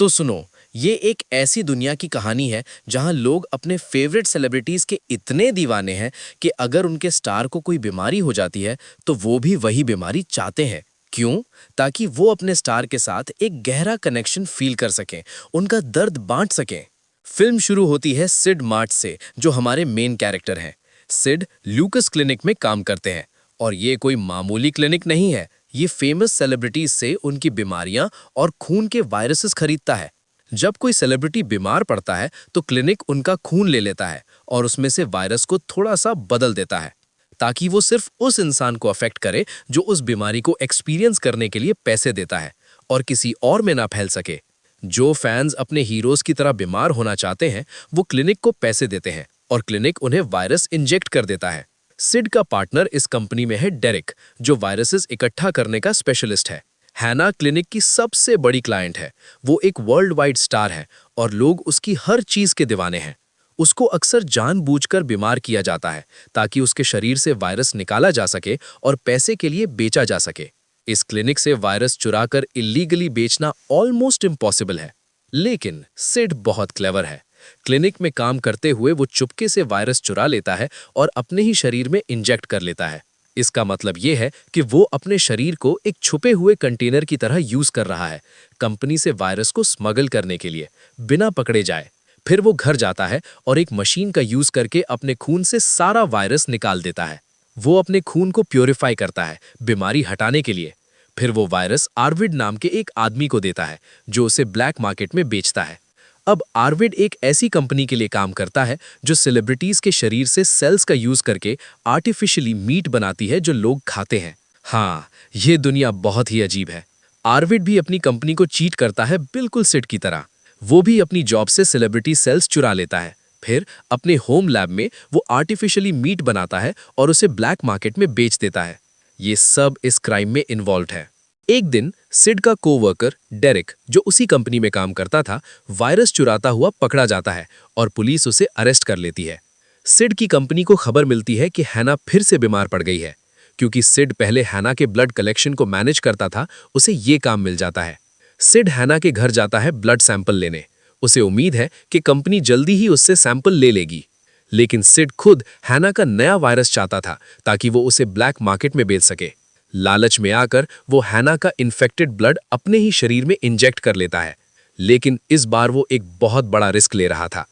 तो सुनो, ये एक ऐसी दुनिया की कहानी है जहां लोग अपने फेवरेट सेलिब्रिटीज के इतने दीवाने हैं कि अगर उनके स्टार को कोई बीमारी हो जाती है तो वो भी वही बीमारी चाहते हैं। क्यों? ताकि वो अपने स्टार के साथ एक गहरा कनेक्शन फील कर सकें, उनका दर्द बांट सकें। फिल्म शुरू होती है सिड मार्च से, जो हमारे मेन कैरेक्टर हैं। सिड ल्यूकस क्लिनिक में काम करते हैं और ये कोई मामूली क्लिनिक नहीं है। ये फेमस सेलिब्रिटीज से उनकी बीमारियां और खून के वायरसेस खरीदता है। जब कोई सेलिब्रिटी बीमार पड़ता है तो क्लिनिक उनका खून ले लेता है और उसमें से वायरस को थोड़ा सा बदल देता है, ताकि वो सिर्फ उस इंसान को अफेक्ट करे जो उस बीमारी को एक्सपीरियंस करने के लिए पैसे देता है और किसी और में ना फैल सके। जो फैंस अपने हीरोज की तरह बीमार होना चाहते हैं वो क्लिनिक को पैसे देते हैं और क्लिनिक उन्हें वायरस इंजेक्ट कर देता है। सिड का पार्टनर इस कंपनी में है डेरिक, जो वायरसेस इकट्ठा करने का स्पेशलिस्ट है। हैना क्लिनिक की सबसे बड़ी क्लाइंट है। वो एक वर्ल्ड वाइड स्टार है और लोग उसकी हर चीज के दीवाने हैं। उसको अक्सर जानबूझकर बीमार किया जाता है ताकि उसके शरीर से वायरस निकाला जा सके और पैसे के लिए बेचा जा सके। इस क्लिनिक से वायरस चुराकर इलीगली बेचना ऑलमोस्ट इम्पॉसिबल है, लेकिन सिड बहुत क्लेवर है। क्लिनिक में काम करते हुए वो चुपके से वायरस चुरा लेता है और अपने ही शरीर में इंजेक्ट कर लेता है। इसका मतलब ये है कि वो अपने शरीर को एक छुपे हुए कंटेनर की तरह यूज कर रहा है, कंपनी से वायरस को स्मगल करने के लिए, बिना पकड़े जाए। फिर वो घर जाता है और एक मशीन का यूज करके अपने खून से सारा वायरस निकाल देता है। वो अपने खून को प्योरीफाई करता है बीमारी हटाने के लिए। फिर वो वायरस आर्विड नाम के एक आदमी को देता है, जो उसे ब्लैक मार्केट में बेचता है। अब आर्विड एक ऐसी कंपनी के लिए काम करता है जो सेलिब्रिटीज के शरीर से सेल्स का यूज करके आर्टिफिशियली मीट बनाती है जो लोग खाते हैं। हाँ, ये दुनिया बहुत ही अजीब है। आर्विड भी अपनी कंपनी को चीट करता है, बिल्कुल सिड की तरह। वो भी अपनी जॉब से सेलिब्रिटी सेल्स चुरा लेता है। फिर अपने होम लैब में वो आर्टिफिशियली मीट बनाता है और उसे ब्लैक मार्केट में बेच देता है। ये सब इस क्राइम में इन्वॉल्व है। एक दिन सिड का कोवर्कर डेरिक, जो उसी कंपनी में काम करता था, वायरस चुराता हुआ पकड़ा जाता है और पुलिस उसे अरेस्ट कर लेती है। सिड की कंपनी को खबर मिलती है कि हैना फिर से बीमार पड़ गई है। क्योंकि सिड पहले हैना के ब्लड कलेक्शन को मैनेज करता था, उसे ये काम मिल जाता है। सिड हैना के घर जाता है ब्लड सैंपल लेने। उसे उम्मीद है कि कंपनी जल्दी ही उससे सैंपल ले लेगी, लेकिन सिड खुद हैना का नया वायरस चाहता था ताकि वो उसे ब्लैक मार्केट में बेच सके। लालच में आकर वो हैना का इन्फेक्टेड ब्लड अपने ही शरीर में इंजेक्ट कर लेता है, लेकिन इस बार वो एक बहुत बड़ा रिस्क ले रहा था।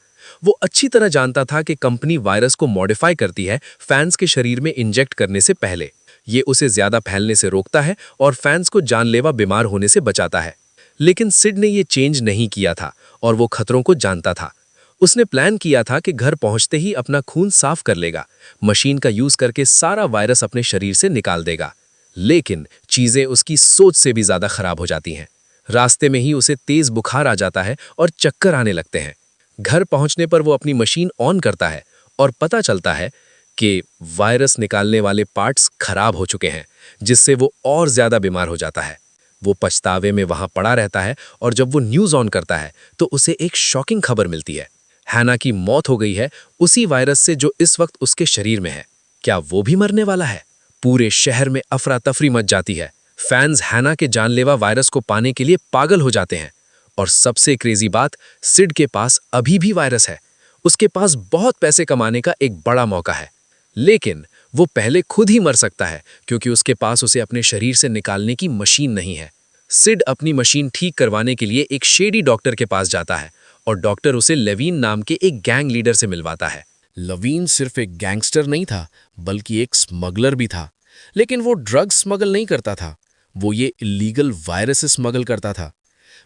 वो अच्छी तरह जानता था कि कंपनी वायरस को मॉडिफाई करती है फैंस के शरीर में इंजेक्ट करने से पहले। ये उसे ज्यादा फैलने से रोकता है और फैंस को जानलेवा बीमार होने से बचाता है। लेकिन सिड ने ये चेंज नहीं किया था और वो खतरों को जानता था। उसने प्लान किया था कि घर पहुंचते ही अपना खून साफ कर लेगा, मशीन का यूज करके सारा वायरस अपने शरीर से निकाल देगा। लेकिन चीजें उसकी सोच से भी ज्यादा खराब हो जाती हैं। रास्ते में ही उसे तेज बुखार आ जाता है और चक्कर आने लगते हैं। घर पहुंचने पर वो अपनी मशीन ऑन करता है और पता चलता है कि वायरस निकालने वाले पार्ट्स खराब हो चुके हैं, जिससे वो और ज्यादा बीमार हो जाता है। वो पछतावे में वहां पड़ा रहता है और जब वो न्यूज ऑन करता है तो उसे एक शॉकिंग खबर मिलती है। हैना की मौत हो गई है उसी वायरस से जो इस वक्त उसके शरीर में है। क्या वो भी मरने वाला है? पूरे शहर में अफरा तफरी मच जाती है। फैंस हैना के जानलेवा वायरस को पाने के लिए पागल हो जाते हैं। और सबसे क्रेजी बात, सिड के पास अभी भी वायरस है। उसके पास बहुत पैसे कमाने का एक बड़ा मौका है, लेकिन वो पहले खुद ही मर सकता है क्योंकि उसके पास उसे अपने शरीर से निकालने की मशीन नहीं है। सिड अपनी मशीन ठीक करवाने के लिए एक शेडी डॉक्टर के पास जाता है और डॉक्टर उसे लेविन नाम के एक गैंग लीडर से मिलवाता है। लवीन सिर्फ एक गैंगस्टर नहीं था, बल्कि एक स्मगलर भी था। लेकिन वो ड्रग्स स्मगल नहीं करता था, वो ये इलीगल वायरस स्मगल करता था।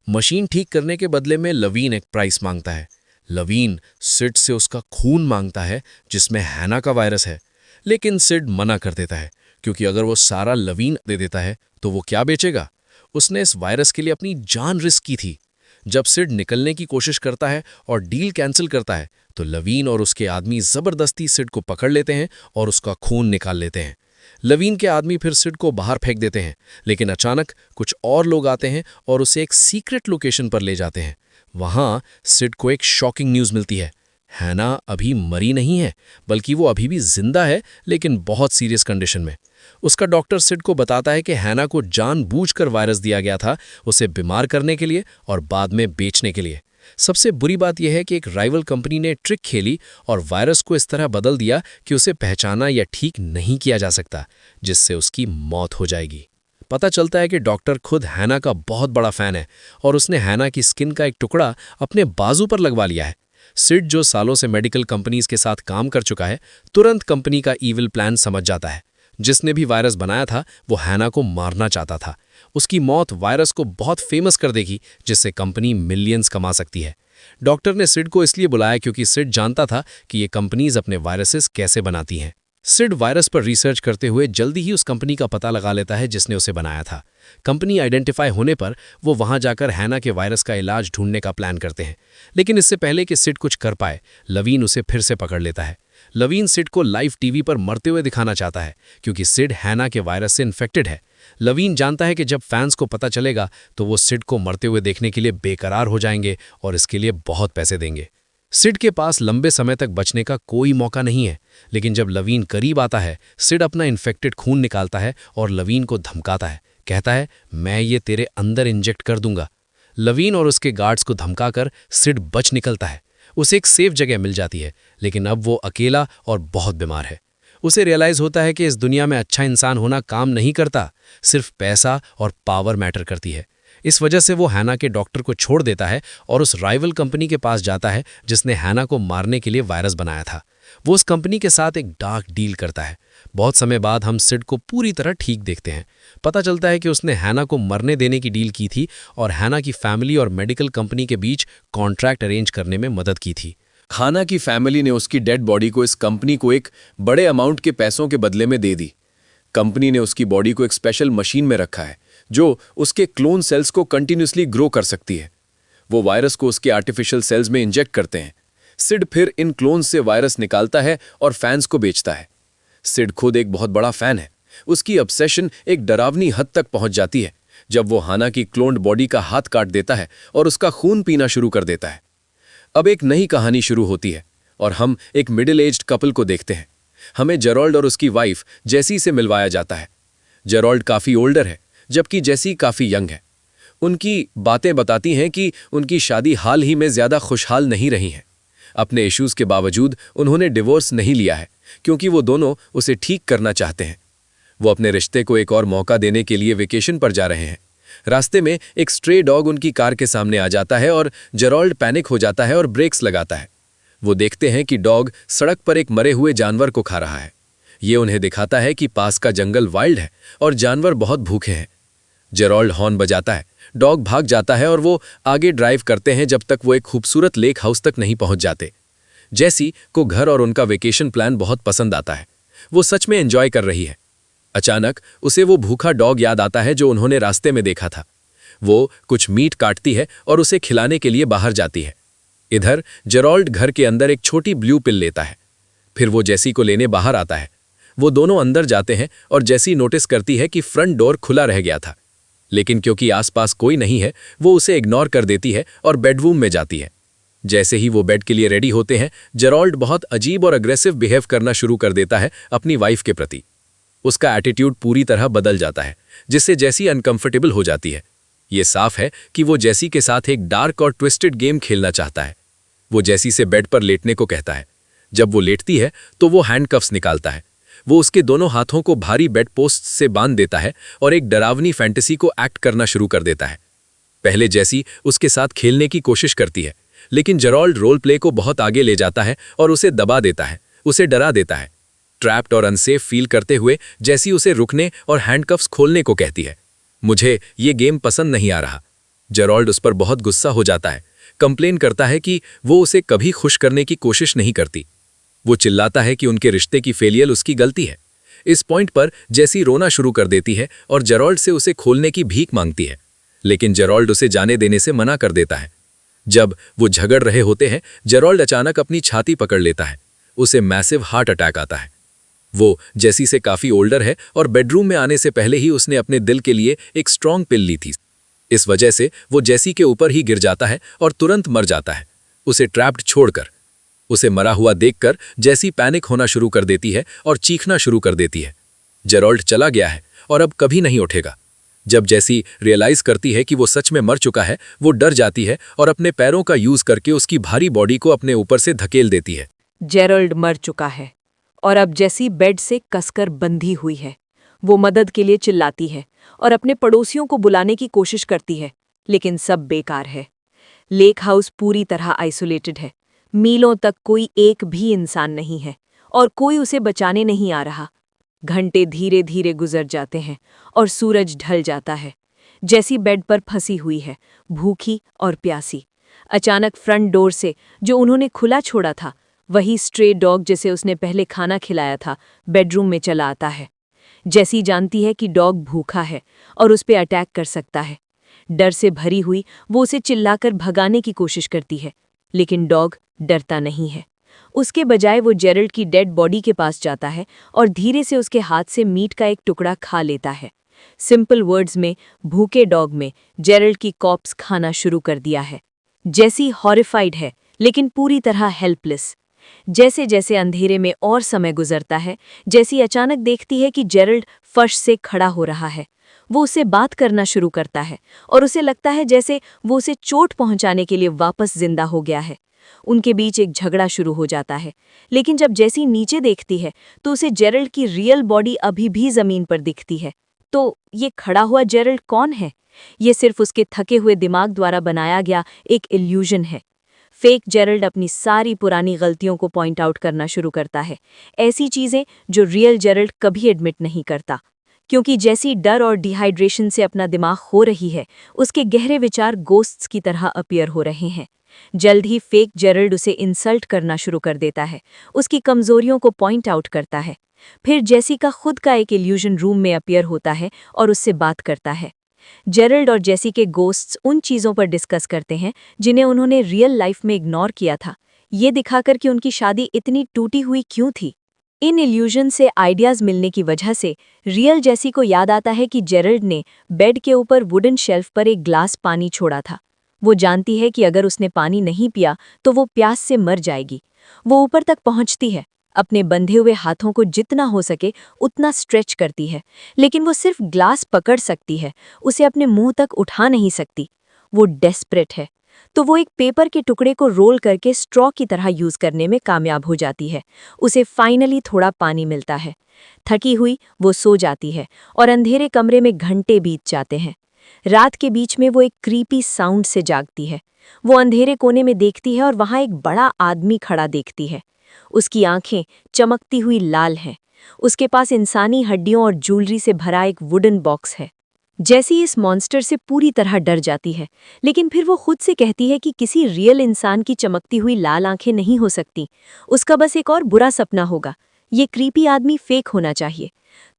मशीन ठीक करने के बदले में लवीन एक प्राइस मांगता है। लवीन सिड से उसका खून मांगता है जिसमें हैना का वायरस है, लेकिन सिड मना कर देता है क्योंकि अगर वो सारा लवीन दे देता है तो वो क्या बेचेगा। उसने इस वायरस के लिए अपनी जान रिस्क की थी। जब सिड निकलने की कोशिश करता है और डील कैंसिल करता है तो लवीन और उसके आदमी जबरदस्ती सिड को पकड़ लेते हैं और उसका खून निकाल लेते हैं। लवीन के आदमी फिर सिड को बाहर फेंक देते हैं, लेकिन अचानक कुछ और लोग आते हैं और उसे एक सीक्रेट लोकेशन पर ले जाते हैं। वहां सिड को एक शॉकिंग न्यूज मिलती है। हैना अभी मरी नहीं है, बल्कि वो अभी भी जिंदा है, लेकिन बहुत सीरियस कंडीशन में। उसका डॉक्टर सिड को बताता है कि हैना को जानबूझकर वायरस दिया गया था, उसे बीमार करने के लिए और बाद में बेचने के लिए। सबसे बुरी बात यह है कि एक राइवल कंपनी ने ट्रिक खेली और वायरस को इस तरह बदल दिया कि उसे पहचाना या ठीक नहीं किया जा सकता, जिससे उसकी मौत हो जाएगी। पता चलता है कि डॉक्टर खुद हैना का बहुत बड़ा फैन है और उसने हैना की स्किन का एक टुकड़ा अपने बाजू पर लगवा लिया है। सिड, जो सालों से मेडिकल कंपनीज के साथ काम कर चुका है, तुरंत कंपनी का ईविल प्लान समझ जाता है। जिसने भी वायरस बनाया था वो हैना को मारना चाहता था। उसकी मौत वायरस को बहुत फेमस कर देगी, जिससे कंपनी मिलियंस कमा सकती है। डॉक्टर ने सिड को इसलिए बुलाया क्योंकि सिड जानता था कि ये कंपनीज अपने वायरसेस कैसे बनाती हैं। सिड वायरस पर रिसर्च करते हुए जल्दी ही उस कंपनी का पता लगा लेता है जिसने उसे बनाया था। कंपनी आइडेंटिफाई होने पर वो वहां जाकर हैना के वायरस का इलाज ढूंढने का प्लान करते हैं। लेकिन इससे पहले कि सिड कुछ कर पाए, लवीन उसे फिर से पकड़ लेता है। लवीन सिड को लाइव टीवी पर मरते हुए दिखाना चाहता है क्योंकि सिड हैना के वायरस से इन्फेक्टेड है। लवीन जानता है कि जब फैंस को पता चलेगा तो वो सिड को मरते हुए देखने के लिए बेकरार हो जाएंगे और इसके लिए बहुत पैसे देंगे। सिड के पास लंबे समय तक बचने का कोई मौका नहीं है, लेकिन जब लवीन करीब आता है, सिड अपना इन्फेक्टेड खून निकालता है और लवीन को धमकाता है। कहता है, मैं ये तेरे अंदर इंजेक्ट कर दूंगा। लवीन और उसके गार्ड्स को धमकाकर सिड बच निकलता है। उसे एक सेफ जगह मिल जाती है, लेकिन अब वो अकेला और बहुत बीमार है। उसे रियलाइज होता है कि इस दुनिया में अच्छा इंसान होना काम नहीं करता, सिर्फ पैसा और पावर मैटर करती है। इस वजह से वो हैना के डॉक्टर को छोड़ देता है और उस राइवल कंपनी के पास जाता है जिसने हैना को मारने के लिए वायरस बनाया था। वो उस कंपनी के साथ एक डार्क डील करता है। बहुत समय बाद हम सिड को पूरी तरह ठीक देखते हैं। पता चलता है कि उसने हैना को मरने देने की डील की थी और हैना की फैमिली और मेडिकल कंपनी के बीच कॉन्ट्रैक्ट अरेंज करने में मदद की थी। हैना की फैमिली ने उसकी डेड बॉडी को इस कंपनी को एक बड़े अमाउंट के पैसों के बदले में दे दी। कंपनी ने उसकी बॉडी को एक स्पेशल मशीन में रखा है जो उसके क्लोन सेल्स को कंटिन्यूसली ग्रो कर सकती है। वो वायरस को उसके आर्टिफिशियल सेल्स में इंजेक्ट करते हैं। सिड फिर इन क्लोन्स से वायरस निकालता है और फैंस को बेचता है। सिड खुद एक बहुत बड़ा फैन है। उसकी ऑब्सेशन एक डरावनी हद तक पहुंच जाती है जब वो हैना की क्लोन्ड बॉडी का हाथ काट देता है और उसका खून पीना शुरू कर देता है। अब एक नई कहानी शुरू होती है और हम एक मिडिल एज्ड कपल को देखते हैं। हमें जेरोल्ड और उसकी वाइफ जेसी से मिलवाया जाता है। जेरोल्ड काफी ओल्डर है जबकि जेसी काफी यंग है। उनकी बातें बताती हैं कि उनकी शादी हाल ही में ज्यादा खुशहाल नहीं रही है। अपने इश्यूज के बावजूद उन्होंने डिवोर्स नहीं लिया है क्योंकि वो दोनों उसे ठीक करना चाहते हैं। वो अपने रिश्ते को एक और मौका देने के लिए वेकेशन पर जा रहे हैं। रास्ते में एक स्ट्रे डॉग उनकी कार के सामने आ जाता है और जेरोल्ड पैनिक हो जाता है और ब्रेक्स लगाता है। वो देखते हैं कि डॉग सड़क पर एक मरे हुए जानवर को खा रहा है। ये उन्हें दिखाता है कि पास का जंगल वाइल्ड है और जानवर बहुत भूखे हैं। जेरोल्ड हॉर्न बजाता है, डॉग भाग जाता है और वो आगे ड्राइव करते हैं जब तक वो एक खूबसूरत लेक हाउस तक नहीं पहुंच जाते। जेसी को घर और उनका वेकेशन प्लान बहुत पसंद आता है। वो सच में एंजॉय कर रही है। अचानक उसे वो भूखा डॉग याद आता है जो उन्होंने रास्ते में देखा था। वो कुछ मीट काटती है और उसे खिलाने के लिए बाहर जाती है। इधर जेरोल्ड घर के अंदर एक छोटी ब्लू पिल लेता है। फिर वो जेसी को लेने बाहर आता है। वो दोनों अंदर जाते हैं और जेसी नोटिस करती है कि फ्रंट डोर खुला रह गया था, लेकिन क्योंकि आसपास कोई नहीं है वो उसे इग्नोर कर देती है और बेडरूम में जाती है। जैसे ही वो बेड के लिए रेडी होते हैं, जेरोल्ड बहुत अजीब और अग्रेसिव बिहेव करना शुरू कर देता है अपनी वाइफ के प्रति। उसका एटीट्यूड पूरी तरह बदल जाता है जिससे जेसी अनकंफर्टेबल हो जाती है। ये साफ है कि वो जेसी के साथ एक डार्क और ट्विस्टेड गेम खेलना चाहता है। वो जेसी से बेड पर लेटने को कहता है। जब वो लेटती है तो वो हैंडकफ्स निकालता है। वो उसके दोनों हाथों को भारी बेड पोस्ट से बांध देता है और एक डरावनी फैंटेसी को एक्ट करना शुरू कर देता है। पहले जेसी उसके साथ खेलने की कोशिश करती है, लेकिन जेरोल्ड रोल प्ले को बहुत आगे ले जाता है और उसे दबा देता है, उसे डरा देता है। ट्रैप्ड और अनसेफ फील करते हुए जेसी उसे रुकने और हैंडकफ्स खोलने को कहती है। मुझे ये गेम पसंद नहीं आ रहा। जेरोल्ड उस पर बहुत गुस्सा हो जाता है, कंप्लेन करता है कि वो उसे कभी खुश करने की कोशिश नहीं करती। वो चिल्लाता है कि उनके रिश्ते की फेलियर उसकी गलती है। इस पॉइंट पर जेसी रोना शुरू कर देती है और जेरोल्ड से उसे खोलने की भीख मांगती है, लेकिन जेरोल्ड उसे जाने देने से मना कर देता है। जब वो झगड़ रहे होते हैं, जेरोल्ड अचानक अपनी छाती पकड़ लेता है। उसे मैसिव हार्ट अटैक आता है। वो जेसी से काफी ओल्डर है और बेडरूम में आने से पहले ही उसने अपने दिल के लिए एक स्ट्रॉन्ग पिल ली थी। इस वजह से वो जेसी के ऊपर ही गिर जाता है और तुरंत मर जाता है, उसे ट्रैप्ड छोड़कर। उसे मरा हुआ देखकर जैसी पैनिक होना शुरू कर देती है और चीखना शुरू कर देती है। जेरोल्ड चला गया है और अब कभी नहीं उठेगा। जब जैसी रियलाइज करती है कि वो सच में मर चुका है, वो डर जाती है और अपने पैरों का यूज करके उसकी भारी बॉडी को अपने ऊपर से धकेल देती है। जेरोल्ड मर चुका है और अब जैसी बेड से कसकर बंधी हुई है। वो मदद के लिए चिल्लाती है और अपने पड़ोसियों को बुलाने की कोशिश करती है, लेकिन सब बेकार है। लेक हाउस पूरी तरह आइसोलेटेड है। मीलों तक कोई एक भी इंसान नहीं है और कोई उसे बचाने नहीं आ रहा। घंटे धीरे धीरे गुजर जाते हैं और सूरज ढल जाता है। जैसी बेड पर फंसी हुई है, भूखी और प्यासी। अचानक फ्रंट डोर से, जो उन्होंने खुला छोड़ा था, वही स्ट्रे डॉग जिसे उसने पहले खाना खिलाया था, बेडरूम में चला आता है। जैसी जानती है कि डॉग भूखा है और उस पर अटैक कर सकता है। डर से भरी हुई वो उसे चिल्लाकर भगाने की कोशिश करती है, लेकिन डॉग डरता नहीं है। उसके बजाय वो जेरल्ड की डेड बॉडी के पास जाता है और धीरे से उसके हाथ से मीट का एक टुकड़ा खा लेता है। सिंपल वर्ड्स में, भूखे डॉग में जेरल्ड की कॉप्स खाना शुरू कर दिया है। जैसी हॉरिफाइड है, लेकिन पूरी तरह हेल्पलेस। जैसे जैसे अंधेरे में और समय गुजरता है, जैसी अचानक देखती है कि जेरल्ड फर्श से खड़ा हो रहा है। वो उसे बात करना शुरू करता है और उसे लगता है जैसे वो उसे चोट पहुंचाने के लिए वापस जिंदा हो गया है। उनके बीच एक झगड़ा शुरू हो जाता है, लेकिन जब जैसी नीचे देखती है तो उसे जेरल्ड की रियल बॉडी अभी भी जमीन पर दिखती है। तो ये खड़ा हुआ जेरल्ड कौन है? ये सिर्फ उसके थके हुए दिमाग द्वारा बनाया गया एक इल्यूजन है। फेक जेरल्ड अपनी सारी पुरानी गलतियों को पॉइंट आउट करना शुरू करता है, ऐसी चीजें जो रियल जेरल्ड कभी एडमिट नहीं करता। क्योंकि जैसी डर और डिहाइड्रेशन से अपना दिमाग खो रही है, उसके गहरे विचार गोस्ट्स की तरह अपीयर हो रहे हैं। जल्द ही फेक जेरल्ड उसे इंसल्ट करना शुरू कर देता है, उसकी कमजोरियों को पॉइंट आउट करता है। फिर जैसी का खुद का एक इल्यूजन रूम में अपीयर होता है और उससे बात करता है। जेरल्ड और जैसी के गोस्ट्स उन चीज़ों पर डिस्कस करते हैं जिन्हें उन्होंने रियल लाइफ में इग्नोर किया था, ये दिखाकर कि उनकी शादी इतनी टूटी हुई क्यों थी। इन इल्यूजन से आइडियाज़ मिलने की वजह से रियल जैसी को याद आता है कि जेरल्ड ने बेड के ऊपर वुडन शेल्फ पर एक ग्लास पानी छोड़ा था। वो जानती है कि अगर उसने पानी नहीं पिया तो वो प्यास से मर जाएगी। वो ऊपर तक पहुंचती है, अपने बंधे हुए हाथों को जितना हो सके उतना स्ट्रेच करती है, लेकिन वो सिर्फ ग्लास पकड़ सकती है, उसे अपने मुंह तक उठा नहीं सकती। वो डेस्परेट है, तो वो एक पेपर के टुकड़े को रोल करके स्ट्रॉ की तरह यूज करने में कामयाब हो जाती है। उसे फाइनली थोड़ा पानी मिलता है। थकी हुई वो सो जाती है और अंधेरे कमरे में घंटे बीत जाते हैं। रात के बीच में वो एक क्रीपी साउंड से जागती है। वो अंधेरे कोने में देखती है और वहां एक बड़ा आदमी खड़ा देखती है। उसकी आंखें चमकती हुई लाल हैं। उसके पास इंसानी हड्डियों और ज्वेलरी से भरा एक वुडन बॉक्स है। जैसी इस मॉन्स्टर से पूरी तरह डर जाती है, लेकिन फिर वो खुद से कहती है कि किसी रियल इंसान की चमकती हुई लाल आंखें नहीं हो सकती। उसका बस एक और बुरा सपना होगा। ये क्रीपी आदमी फेक होना चाहिए।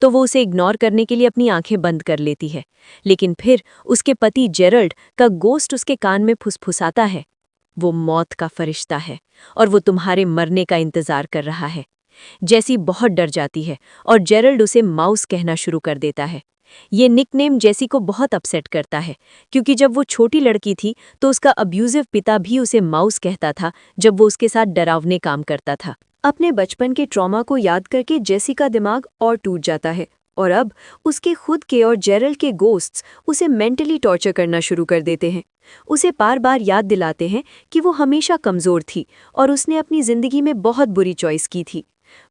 तो वो उसे इग्नोर करने के लिए अपनी आंखें बंद कर लेती है। लेकिन फिर उसके पति जेरल्ड का गोस्ट उसके कान में फुसफुसाता है, वो मौत का फरिश्ता है और वो तुम्हारे मरने का इंतजार कर रहा है। जैसी बहुत डर जाती है और जेरल्ड उसे माउस कहना शुरू कर देता है। ये निकनेम जैसी को बहुत अपसेट करता है, क्योंकि जब वो छोटी लड़की थी तो उसका अब्यूजिव पिता भी उसे माउस कहता था जब वो उसके साथ डरावने काम करता था। अपने बचपन के ट्रॉमा को याद करके जेसी का दिमाग और टूट जाता है और अब उसके खुद के और जेरल्ड के गोस्ट्स उसे मेंटली टॉर्चर करना शुरू कर देते हैं। उसे बार बार याद दिलाते हैं कि वो हमेशा कमज़ोर थी और उसने अपनी ज़िंदगी में बहुत बुरी चॉइस की थी।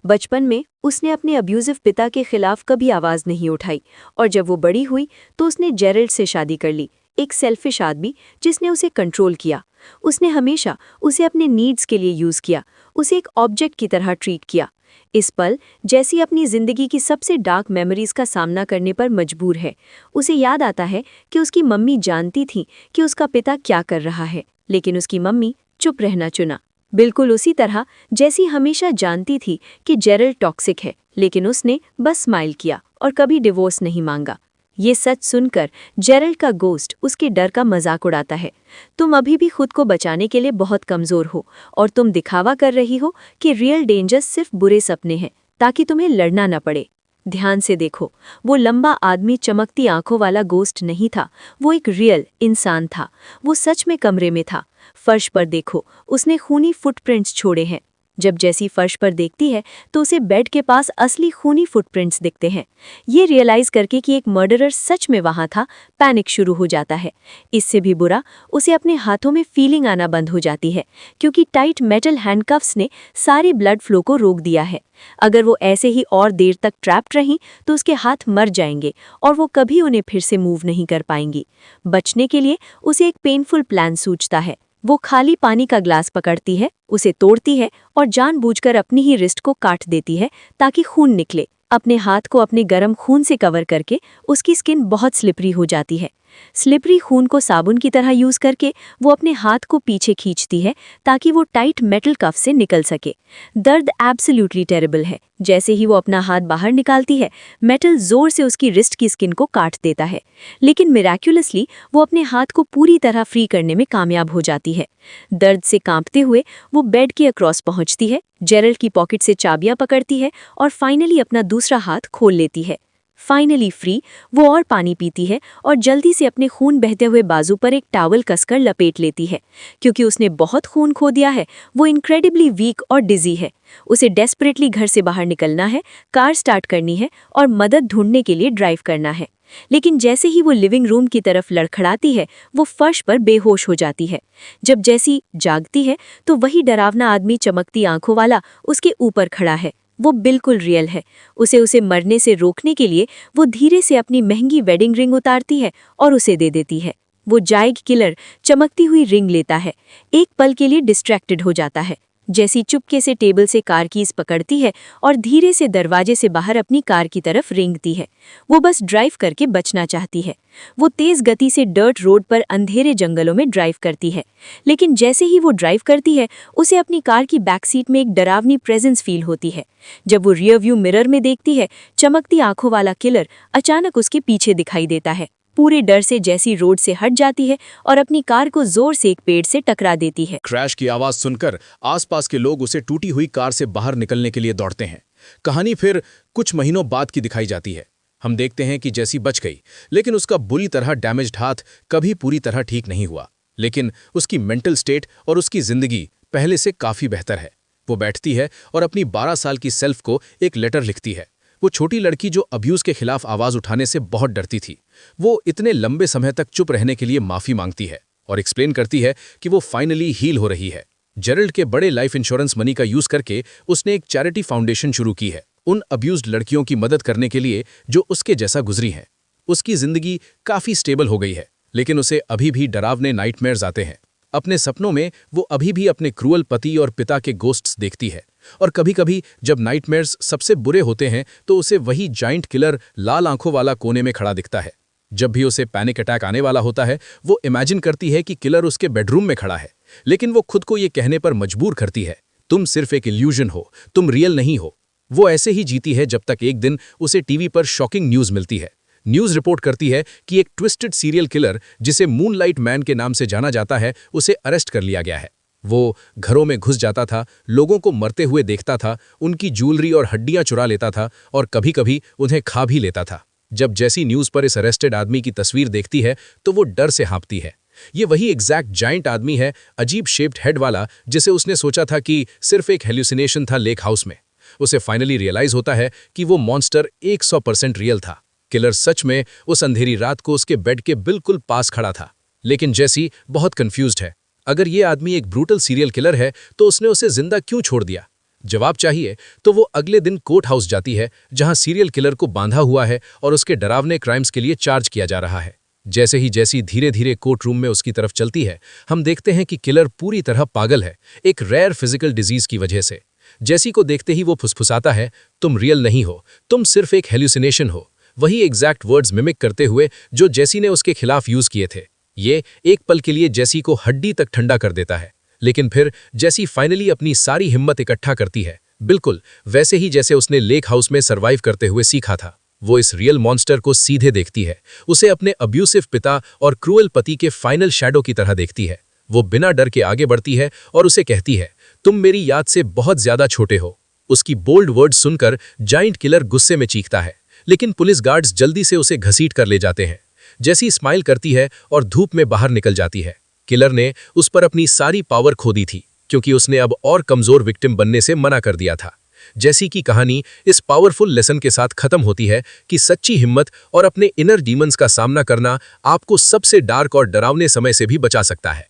बचपन में उसने अपने अब्यूजिव पिता के खिलाफ कभी आवाज़ नहीं उठाई और जब वो बड़ी हुई तो उसने जेरल्ड से शादी कर ली, एक सेल्फिश आदमी जिसने उसे कंट्रोल किया। उसने हमेशा उसे अपने नीड्स के लिए यूज़ किया, उसे एक ऑब्जेक्ट की तरह ट्रीट किया। इस पल जैसी अपनी ज़िंदगी की सबसे डार्क मेमोरीज़ का सामना करने पर मजबूर है। उसे याद आता है कि उसकी मम्मी जानती थी कि उसका पिता क्या कर रहा है, लेकिन उसकी मम्मी चुप रहना चुना। बिल्कुल उसी तरह जैसी हमेशा जानती थी कि जेरल्ड टॉक्सिक है, लेकिन उसने बस स्माइल किया और कभी डिवोर्स नहीं मांगा। ये सच सुनकर जेरल्ड का गोस्ट उसके डर का मजाक उड़ाता है। तुम अभी भी खुद को बचाने के लिए बहुत कमज़ोर हो और तुम दिखावा कर रही हो कि रियल डेंजर सिर्फ बुरे सपने हैं ताकि तुम्हें लड़ना न पड़े। ध्यान से देखो, वो लंबा आदमी चमकती आंखों वाला गोस्ट नहीं था, वो एक रियल इंसान था। वो सच में कमरे में था। फर्श पर देखो, उसने खूनी फुटप्रिंट्स छोड़े हैं। जब जैसी फर्श पर देखती है तो उसे बेड के पास असली खूनी फुटप्रिंट्स दिखते हैं। ये रियलाइज करके कि एक मर्डरर सच में वहां था, पैनिक शुरू हो जाता है। इससे भी बुरा, उसे अपने हाथों में फीलिंग आना बंद हो जाती है, क्योंकि टाइट मेटल हैंडकफ्स ने सारी ब्लड फ्लो को रोक दिया है। अगर वो ऐसे ही और देर तक ट्रैप्ड रहीं तो उसके हाथ मर जाएंगे और वो कभी उन्हें फिर से मूव नहीं कर पाएंगी। बचने के लिए उसे एक पेनफुल प्लान सूझता है। वो खाली पानी का ग्लास पकड़ती है, उसे तोड़ती है और जानबूझकर अपनी ही रिस्ट को काट देती है ताकि खून निकले। अपने हाथ को अपने गर्म खून से कवर करके उसकी स्किन बहुत स्लिपरी हो जाती है। स्लिपरी खून को साबुन की तरह यूज करके वो अपने हाथ को पीछे खींचती है ताकि वो टाइट मेटल कफ से निकल सके। दर्द एब्सोल्युटली टेरिबल है। जैसे ही वो अपना हाथ बाहर निकालती है, मेटल जोर से उसकी रिस्ट की स्किन को काट देता है, लेकिन मिराक्युलसली वो अपने हाथ को पूरी तरह फ्री करने में कामयाब हो जाती है। दर्द से कांपते हुए वो बेड के अक्रॉस पहुंचती है, जेरल्ड की पॉकेट से चाबियां पकड़ती है और फाइनली अपना दूसरा हाथ खोल लेती है। फाइनली फ्री, वो और पानी पीती है और जल्दी से अपने खून बहते हुए बाजू पर एक टॉवल कसकर लपेट लेती है। क्योंकि उसने बहुत खून खो दिया है, वो इनक्रेडिबली वीक और डिजी है। उसे डेस्परेटली घर से बाहर निकलना है, कार स्टार्ट करनी है और मदद ढूंढने के लिए ड्राइव करना है। लेकिन जैसे ही वो लिविंग रूम की तरफ लड़खड़ाती है, वो फर्श पर बेहोश हो जाती है। जब जैसी जागती है तो वही डरावना आदमी चमकती आंखों वाला उसके ऊपर खड़ा है। वो बिल्कुल रियल है। उसे मरने से रोकने के लिए वो धीरे से अपनी महंगी वेडिंग रिंग उतारती है और उसे दे देती है। वो जाइग किलर चमकती हुई रिंग लेता है, एक पल के लिए डिस्ट्रैक्टेड हो जाता है। जैसी चुपके से टेबल से कार कीज पकड़ती है और धीरे से दरवाजे से बाहर अपनी कार की तरफ रेंगती है। वो बस ड्राइव करके बचना चाहती है। वो तेज गति से डर्ट रोड पर अंधेरे जंगलों में ड्राइव करती है, लेकिन जैसे ही वो ड्राइव करती है, उसे अपनी कार की बैक सीट में एक डरावनी प्रेजेंस फील होती है। जब वो रियर व्यू मिरर में देखती है, चमकती आंखों वाला किलर अचानक उसके पीछे दिखाई देता है। पूरे डर से जैसी रोड से हट जाती है और अपनी कार को जोर से एक पेड़ से टकरा देती है। क्रैश की आवाज सुनकर आसपास के लोग उसे टूटी हुई कार से बाहर निकलने के लिए दौड़ते हैं। कहानी फिर कुछ महीनों बाद की दिखाई जाती है। हम देखते हैं कि जैसी बच गई, लेकिन उसका बुरी तरह डैमेज्ड हाथ कभी पूरी तरह ठीक नहीं हुआ। लेकिन उसकी मेंटल स्टेट और उसकी जिंदगी पहले से काफी बेहतर है। वो बैठती है और अपनी 12 साल की सेल्फ को एक लेटर लिखती है। वो छोटी लड़की जो अब्यूज के खिलाफ आवाज उठाने से बहुत डरती थी, वो इतने लंबे समय तक चुप रहने के लिए माफी मांगती है और एक्सप्लेन करती है कि वो फाइनली हील हो रही है। जेरल्ड के बड़े लाइफ इंश्योरेंस मनी का यूज करके उसने एक चैरिटी फाउंडेशन शुरू की है, उन अब्यूज्ड लड़कियों की मदद करने के लिए जो उसके जैसा गुजरी हैं। उसकी जिंदगी काफी स्टेबल हो गई है, लेकिन उसे अभी भी डरावने नाइटमेयर्स आते हैं। अपने सपनों में वो अभी भी अपने क्रूअल पति और पिता के गोस्ट्स देखती है, और कभी-कभी जब नाइटमेयर्स सबसे बुरे होते हैं तो उसे वही जाइंट किलर लाल आंखों वाला कोने में खड़ा दिखता है। जब भी उसे पैनिक अटैक आने वाला होता है, वो इमेजिन करती है कि किलर उसके बेडरूम में खड़ा है, लेकिन वो खुद को ये कहने पर मजबूर करती है, तुम सिर्फ एक इल्यूजन हो, तुम रियल नहीं हो। वो ऐसे ही जीती है जब तक एक दिन उसे टीवी पर शॉकिंग न्यूज मिलती है। न्यूज रिपोर्ट करती है कि एक ट्विस्टेड सीरियल किलर जिसे मूनलाइट मैन के नाम से जाना जाता है, उसे अरेस्ट कर लिया गया है। वो घरों में घुस जाता था, लोगों को मरते हुए देखता था, उनकी ज्वेलरी और हड्डियां चुरा लेता था और कभी-कभी उन्हें खा भी लेता था। जब जैसी न्यूज पर इस अरेस्टेड आदमी की तस्वीर देखती है तो वो डर से हाँफती है। ये वही एग्जैक्ट जाइंट आदमी है, अजीब शेप्ड हेड वाला, जिसे उसने सोचा था कि सिर्फ एक हेल्यूसिनेशन था लेक हाउस में। उसे फाइनली रियलाइज होता है कि वो मॉन्स्टर 100% रियल था। किलर सच में उस अंधेरी रात को उसके बेड के बिल्कुल पास खड़ा था। लेकिन जैसी बहुत कंफ्यूज्ड है। अगर ये आदमी एक ब्रूटल सीरियल किलर है तो उसने उसे जिंदा क्यों छोड़ दिया? जवाब चाहिए तो वो अगले दिन कोर्ट हाउस जाती है, जहां सीरियल किलर को बांधा हुआ है और उसके डरावने क्राइम्स के लिए चार्ज किया जा रहा है। जैसे ही जैसी धीरे धीरे कोर्ट रूम में उसकी तरफ चलती है, हम देखते हैं कि किलर पूरी तरह पागल है, एक रेयर फिजिकल डिजीज की वजह से। जैसी को देखते ही वो फुसफुसाता है, तुम रियल नहीं हो, तुम सिर्फ एक हेल्यूसिनेशन हो। वही एग्जैक्ट वर्ड्स मिमिक करते हुए जो जैसी ने उसके खिलाफ यूज किए थे। ये एक पल के लिए जैसी को हड्डी तक ठंडा कर देता है, लेकिन फिर जैसी फाइनली अपनी सारी हिम्मत इकट्ठा करती है, बिल्कुल वैसे ही जैसे उसने लेक हाउस में सर्वाइव करते हुए सीखा था। वो इस रियल मॉन्स्टर को सीधे देखती है, उसे अपने अब्यूसिव पिता और क्रूअल पति के फाइनल शैडो की तरह देखती है। वो बिना डर के आगे बढ़ती है और उसे कहती है, तुम मेरी याद से बहुत ज्यादा छोटे हो। उसकी बोल्ड वर्ड्स सुनकर जाइंट किलर गुस्से में चीखता है, लेकिन पुलिस गार्ड्स जल्दी से उसे घसीट कर ले जाते हैं। जैसी स्माइल करती है और धूप में बाहर निकल जाती है। किलर ने उस पर अपनी सारी पावर खो दी थी, क्योंकि उसने अब और कमजोर विक्टिम बनने से मना कर दिया था। जैसी की कहानी इस पावरफुल लेसन के साथ खत्म होती है कि सच्ची हिम्मत और अपने इनर डीमंस का सामना करना आपको सबसे डार्क और डरावने समय से भी बचा सकता है।